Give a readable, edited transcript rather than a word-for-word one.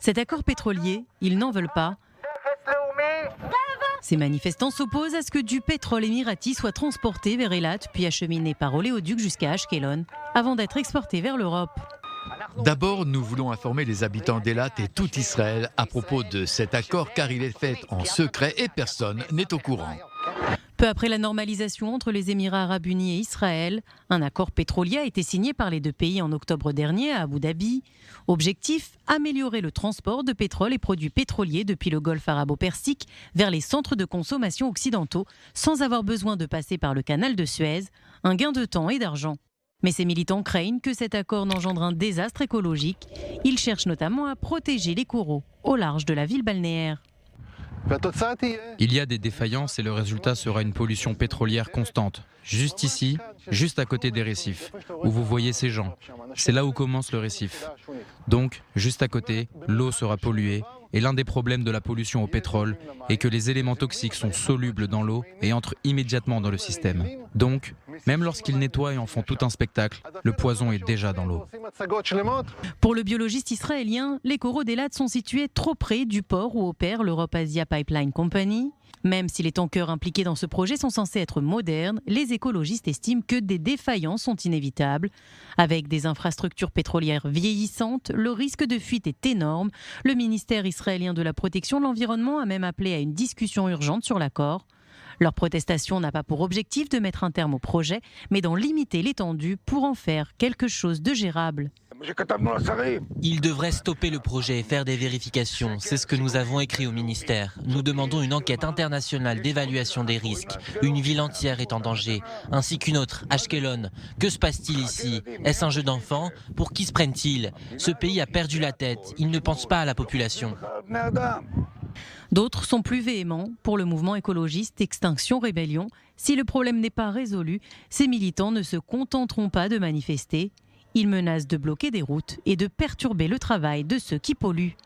Cet accord pétrolier, ils n'en veulent pas. Ces manifestants s'opposent à ce que du pétrole émirati soit transporté vers Eilat, puis acheminé par oléoduc jusqu'à Ashkelon, avant d'être exporté vers l'Europe. D'abord, nous voulons informer les habitants d'Eilat et tout Israël à propos de cet accord car il est fait en secret et personne n'est au courant. Peu après la normalisation entre les Émirats arabes unis et Israël, un accord pétrolier a été signé par les deux pays en octobre dernier à Abu Dhabi. Objectif, améliorer le transport de pétrole et produits pétroliers depuis le golfe arabo-persique vers les centres de consommation occidentaux sans avoir besoin de passer par le canal de Suez, un gain de temps et d'argent. Mais ces militants craignent que cet accord n'engendre un désastre écologique. Ils cherchent notamment à protéger les coraux au large de la ville balnéaire. Il y a des défaillances et le résultat sera une pollution pétrolière constante. Juste ici, juste à côté des récifs, où vous voyez ces gens. C'est là où commence le récif. Donc, juste à côté, l'eau sera polluée. Et l'un des problèmes de la pollution au pétrole est que les éléments toxiques sont solubles dans l'eau et entrent immédiatement dans le système. Donc, même lorsqu'ils nettoient et en font tout un spectacle, le poison est déjà dans l'eau. Pour le biologiste israélien, les coraux d'Eilat sont situés trop près du port où opère l'Europe-Asia Pipeline Company. Même si les tankers impliqués dans ce projet sont censés être modernes, les écologistes estiment que des défaillances sont inévitables. Avec des infrastructures pétrolières vieillissantes, le risque de fuite est énorme. Le ministère israélien de la protection de l'environnement a même appelé à une discussion urgente sur l'accord. Leur protestation n'a pas pour objectif de mettre un terme au projet, mais d'en limiter l'étendue pour en faire quelque chose de gérable. Il devrait stopper le projet et faire des vérifications. C'est ce que nous avons écrit au ministère. Nous demandons une enquête internationale d'évaluation des risques. Une ville entière est en danger, ainsi qu'une autre, Ashkelon. Que se passe-t-il ici? Est-ce un jeu d'enfant? Pour qui se prennent-ils? Ce pays a perdu la tête. Il ne pense pas à la population. D'autres sont plus véhéments. Pour le mouvement écologiste Extinction Rébellion, si le problème n'est pas résolu, ces militants ne se contenteront pas de manifester. Ils menacent de bloquer des routes et de perturber le travail de ceux qui polluent.